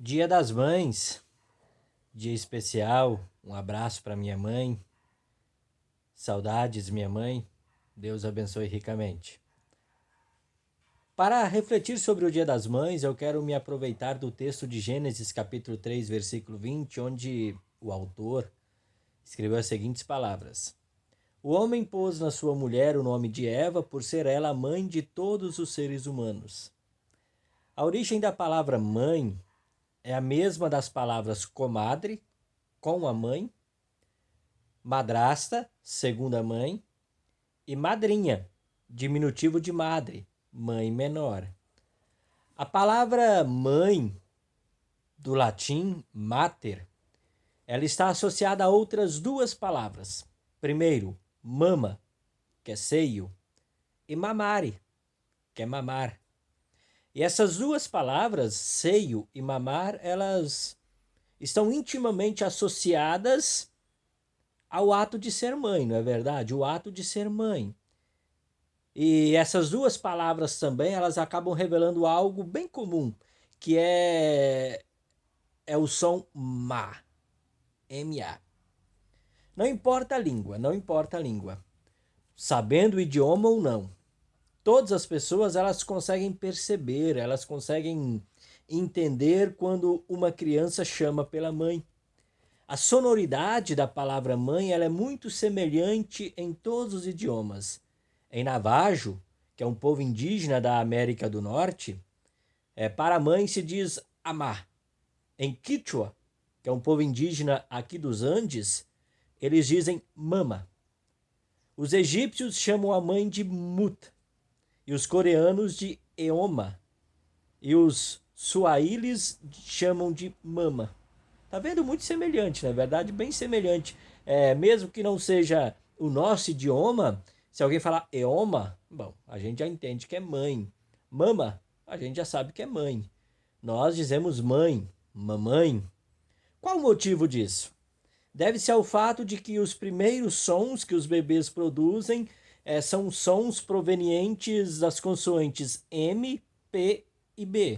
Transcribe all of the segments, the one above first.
Dia das Mães, dia especial. Um abraço para minha mãe. Saudades, minha mãe. Deus abençoe ricamente. Para refletir sobre o Dia das Mães, eu quero me aproveitar do texto de Gênesis, capítulo 3, versículo 20, onde o autor escreveu as seguintes palavras: O homem pôs na sua mulher o nome de Eva, por ser ela a mãe de todos os seres humanos. A origem da palavra mãe é a mesma das palavras comadre, com a mãe, madrasta, segunda mãe, e madrinha, diminutivo de madre, mãe menor. A palavra mãe, do latim mater, ela está associada a outras duas palavras. Primeiro, mama, que é seio, e mamare, que é mamar. E essas duas palavras, seio e mamar, elas estão intimamente associadas ao ato de ser mãe, não é verdade? O ato de ser mãe. E essas duas palavras também, elas acabam revelando algo bem comum, que é o som ma, M-A. Não importa a língua, não importa a língua. Sabendo o idioma ou não, todas as pessoas elas conseguem perceber, elas conseguem entender quando uma criança chama pela mãe. A sonoridade da palavra mãe ela é muito semelhante em todos os idiomas. Em Navajo, que é um povo indígena da América do Norte, para mãe se diz amá. Em Quichua, que é um povo indígena aqui dos Andes, eles dizem mama. Os egípcios chamam a mãe de Mut, e os coreanos de Eoma, e os suaílis chamam de mama. Tá vendo? Muito semelhante, na verdade, bem semelhante. Mesmo que não seja o nosso idioma, se alguém falar Eoma, bom, a gente já entende que é mãe. Mama, a gente já sabe que é mãe. Nós dizemos mãe, mamãe. Qual o motivo disso? Deve-se ao fato de que os primeiros sons que os bebês produzem são sons provenientes das consoantes M, P e B.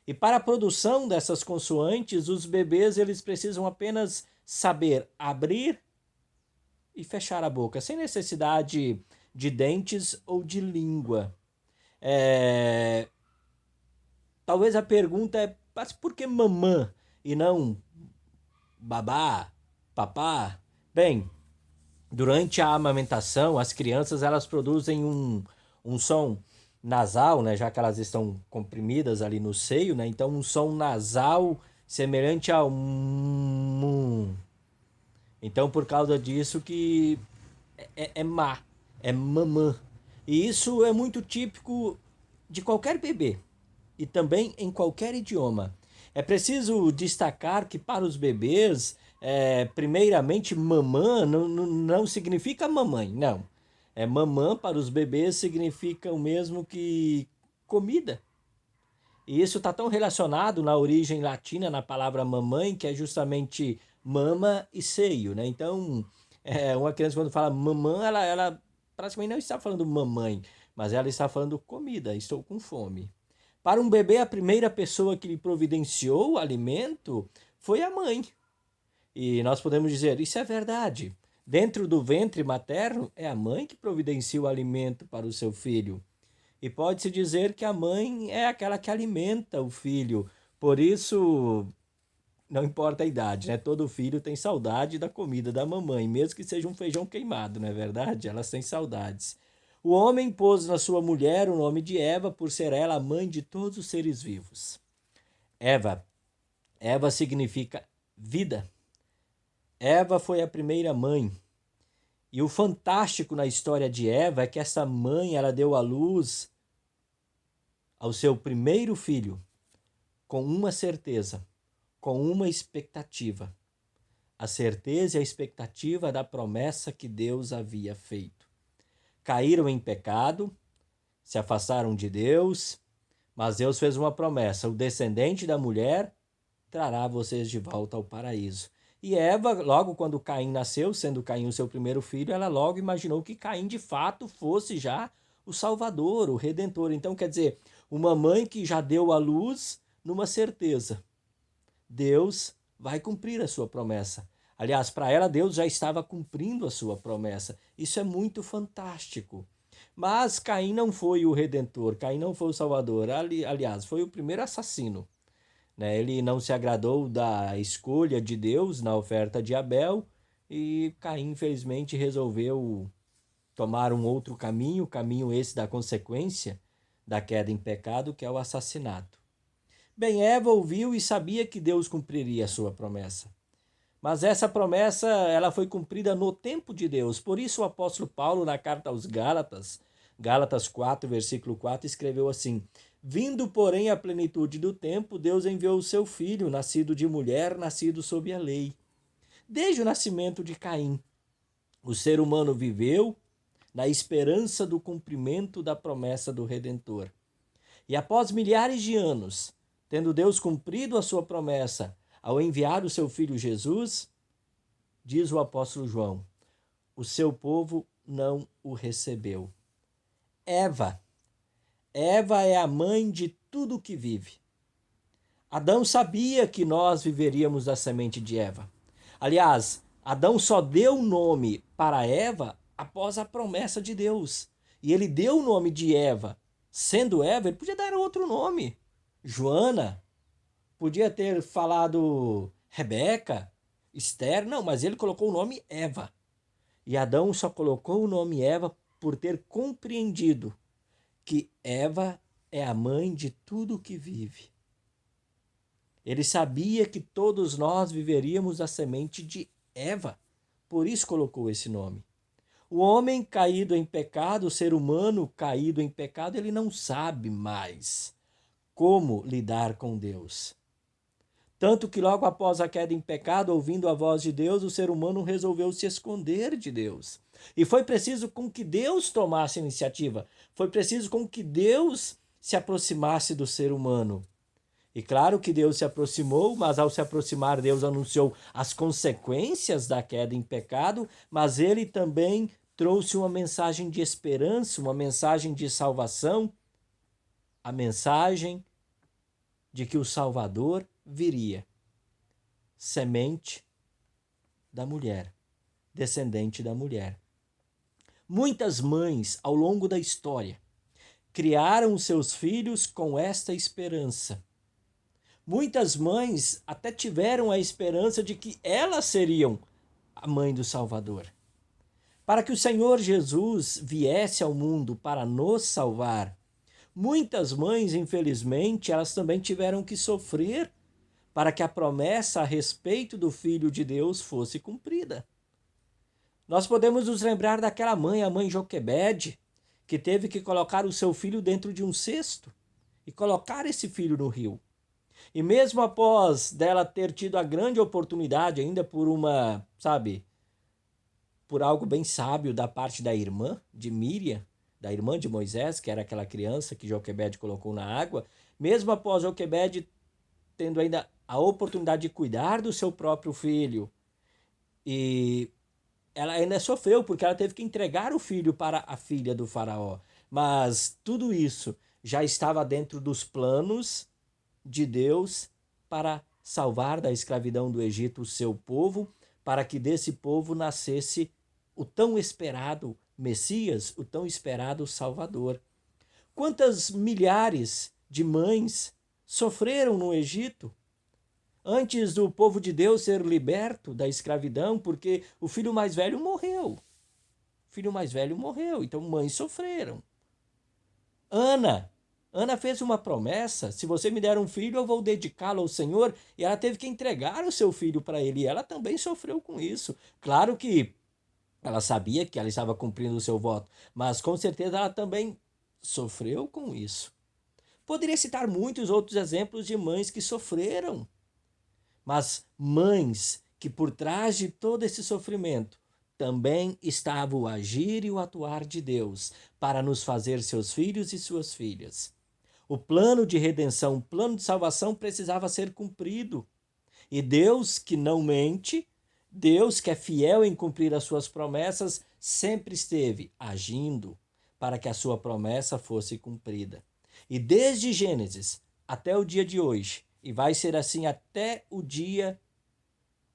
E para a produção dessas consoantes, os bebês eles precisam apenas saber abrir e fechar a boca, sem necessidade de dentes ou de língua. É... Talvez a pergunta é, mas por que mamã e não babá, papá? Bem, durante a amamentação, as crianças elas produzem um som nasal, né, já que elas estão comprimidas ali no seio, né? Então um som nasal semelhante ao Então por causa disso que é má, é mamã. E isso é muito típico de qualquer bebê e também em qualquer idioma. É preciso destacar que para os bebês, primeiramente, mamã não significa mamãe, não. Mamã para os bebês significa o mesmo que comida. E isso está tão relacionado na origem latina, na palavra mamãe, que é justamente mama e seio, né? Então, uma criança quando fala mamã, ela praticamente não está falando mamãe, mas ela está falando comida, estou com fome. Para um bebê, a primeira pessoa que lhe providenciou o alimento foi a mãe. E nós podemos dizer, isso é verdade. Dentro do ventre materno, é a mãe que providencia o alimento para o seu filho. E pode-se dizer que a mãe é aquela que alimenta o filho. Por isso, não importa a idade, né? Todo filho tem saudade da comida da mamãe, mesmo que seja um feijão queimado, não é verdade? Elas têm saudades. O homem pôs na sua mulher o nome de Eva, por ser ela a mãe de todos os seres vivos. Eva. Eva significa vida. Eva foi a primeira mãe. E o fantástico na história de Eva é que essa mãe, ela deu à luz ao seu primeiro filho com uma certeza, com uma expectativa. A certeza e a expectativa da promessa que Deus havia feito. Caíram em pecado, se afastaram de Deus, mas Deus fez uma promessa: o descendente da mulher trará vocês de volta ao paraíso. E Eva, logo quando Caim nasceu, sendo Caim o seu primeiro filho, ela logo imaginou que Caim de fato fosse já o Salvador, o Redentor. Então, quer dizer, uma mãe que já deu à luz numa certeza. Deus vai cumprir a sua promessa. Aliás, para ela, Deus já estava cumprindo a sua promessa. Isso é muito fantástico. Mas Caim não foi o redentor, Caim não foi o salvador. Aliás, foi o primeiro assassino, né? Ele não se agradou da escolha de Deus na oferta de Abel e Caim, infelizmente, resolveu tomar um outro caminho, o caminho esse da consequência da queda em pecado, que é o assassinato. Bem, Eva ouviu e sabia que Deus cumpriria a sua promessa. Mas essa promessa, ela foi cumprida no tempo de Deus. Por isso o apóstolo Paulo, na carta aos Gálatas, Gálatas 4, versículo 4, escreveu assim: Vindo, porém, à plenitude do tempo, Deus enviou o seu filho, nascido de mulher, nascido sob a lei. Desde o nascimento de Caim, o ser humano viveu na esperança do cumprimento da promessa do Redentor. E após milhares de anos, tendo Deus cumprido a sua promessa ao enviar o seu filho Jesus, diz o apóstolo João, o seu povo não o recebeu. Eva é a mãe de tudo que vive. Adão sabia que nós viveríamos da semente de Eva. Aliás, Adão só deu nome para Eva após a promessa de Deus. E ele deu o nome de Eva. Sendo Eva, ele podia dar outro nome. Joana, podia ter falado Rebeca, Esther, não, mas ele colocou o nome Eva. E Adão só colocou o nome Eva por ter compreendido que Eva é a mãe de tudo que vive. Ele sabia que todos nós viveríamos da semente de Eva, por isso colocou esse nome. O homem caído em pecado, o ser humano caído em pecado, ele não sabe mais como lidar com Deus. Tanto que logo após a queda em pecado, ouvindo a voz de Deus, o ser humano resolveu se esconder de Deus. E foi preciso com que Deus tomasse a iniciativa. Foi preciso com que Deus se aproximasse do ser humano. E claro que Deus se aproximou, mas ao se aproximar, Deus anunciou as consequências da queda em pecado, mas ele também trouxe uma mensagem de esperança, uma mensagem de salvação, a mensagem de que o Salvador viria, semente da mulher, descendente da mulher. Muitas mães, ao longo da história, criaram seus filhos com esta esperança. Muitas mães até tiveram a esperança de que elas seriam a mãe do Salvador. Para que o Senhor Jesus viesse ao mundo para nos salvar, muitas mães, infelizmente, elas também tiveram que sofrer para que a promessa a respeito do Filho de Deus fosse cumprida. Nós podemos nos lembrar daquela mãe, a mãe Joquebede, que teve que colocar o seu filho dentro de um cesto e colocar esse filho no rio. E mesmo após dela ter tido a grande oportunidade, ainda por por algo bem sábio da parte da irmã de Míriam, da irmã de Moisés, que era aquela criança que Joquebede colocou na água, mesmo após Joquebede tendo ainda a oportunidade de cuidar do seu próprio filho, e ela ainda sofreu porque ela teve que entregar o filho para a filha do faraó. Mas tudo isso já estava dentro dos planos de Deus para salvar da escravidão do Egito o seu povo, para que desse povo nascesse o tão esperado Messias, o tão esperado Salvador. Quantas milhares de mães sofreram no Egito antes do povo de Deus ser liberto da escravidão, porque o filho mais velho morreu. O filho mais velho morreu, então mães sofreram. Ana fez uma promessa: se você me der um filho, eu vou dedicá-lo ao Senhor, e ela teve que entregar o seu filho para ele, e ela também sofreu com isso. Claro que ela sabia que ela estava cumprindo o seu voto, mas com certeza ela também sofreu com isso. Poderia citar muitos outros exemplos de mães que sofreram, mas mães que por trás de todo esse sofrimento também estava o agir e o atuar de Deus para nos fazer seus filhos e suas filhas. O plano de redenção, o plano de salvação precisava ser cumprido. E Deus, que não mente, Deus, que é fiel em cumprir as suas promessas, sempre esteve agindo para que a sua promessa fosse cumprida. E desde Gênesis até o dia de hoje, e vai ser assim até o dia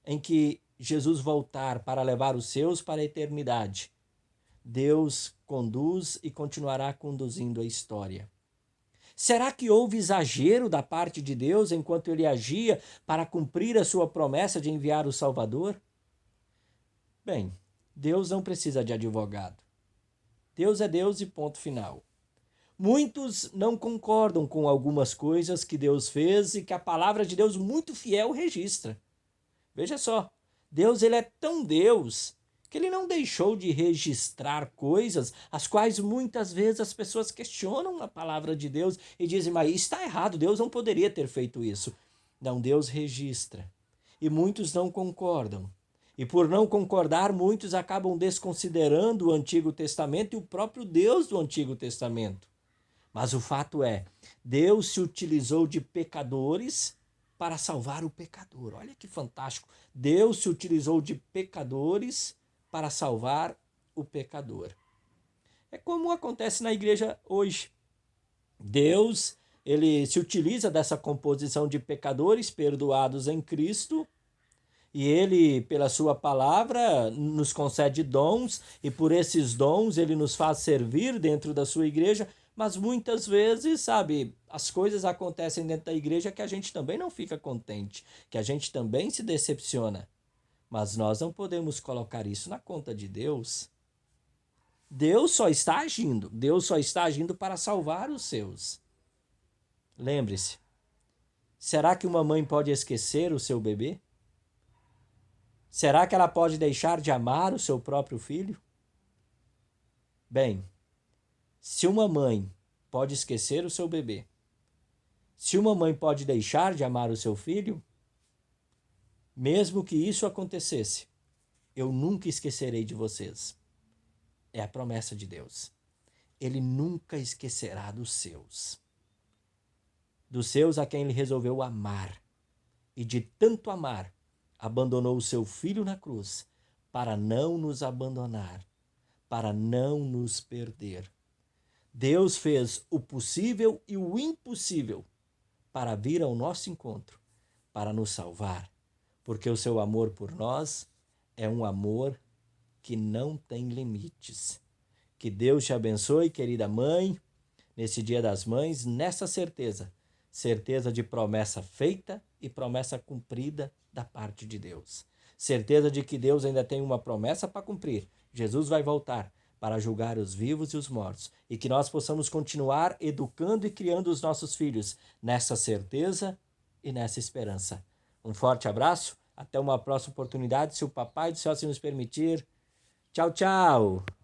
em que Jesus voltar para levar os seus para a eternidade. Deus conduz e continuará conduzindo a história. Será que houve exagero da parte de Deus enquanto ele agia para cumprir a sua promessa de enviar o Salvador? Bem, Deus não precisa de advogado. Deus é Deus e ponto final. Muitos não concordam com algumas coisas que Deus fez e que a palavra de Deus muito fiel registra. Veja só, Deus ele é tão Deus que ele não deixou de registrar coisas as quais muitas vezes as pessoas questionam a palavra de Deus e dizem, mas está errado, Deus não poderia ter feito isso. Não, Deus registra. E muitos não concordam. E por não concordar, muitos acabam desconsiderando o Antigo Testamento e o próprio Deus do Antigo Testamento. Mas o fato é, Deus se utilizou de pecadores para salvar o pecador. Olha que fantástico. Deus se utilizou de pecadores para salvar o pecador. É como acontece na igreja hoje. Deus, ele se utiliza dessa composição de pecadores perdoados em Cristo, e ele, pela sua palavra, nos concede dons, e por esses dons ele nos faz servir dentro da sua igreja, mas muitas vezes, sabe, as coisas acontecem dentro da igreja que a gente também não fica contente, que a gente também se decepciona. Mas nós não podemos colocar isso na conta de Deus. Deus só está agindo para salvar os seus. Lembre-se, será que uma mãe pode esquecer o seu bebê? Será que ela pode deixar de amar o seu próprio filho? Bem, se uma mãe pode esquecer o seu bebê, se uma mãe pode deixar de amar o seu filho, mesmo que isso acontecesse, eu nunca esquecerei de vocês. É a promessa de Deus. Ele nunca esquecerá dos seus a quem ele resolveu amar. E de tanto amar, abandonou o seu filho na cruz para não nos abandonar, para não nos perder. Deus fez o possível e o impossível para vir ao nosso encontro, para nos salvar, porque o seu amor por nós é um amor que não tem limites. Que Deus te abençoe, querida mãe, nesse Dia das Mães, nessa certeza de promessa feita e promessa cumprida da parte de Deus. Certeza de que Deus ainda tem uma promessa para cumprir. Jesus vai voltar para julgar os vivos e os mortos, e que nós possamos continuar educando e criando os nossos filhos nessa certeza e nessa esperança. Um forte abraço, até uma próxima oportunidade, se o Papai do Céu se nos permitir. Tchau, tchau!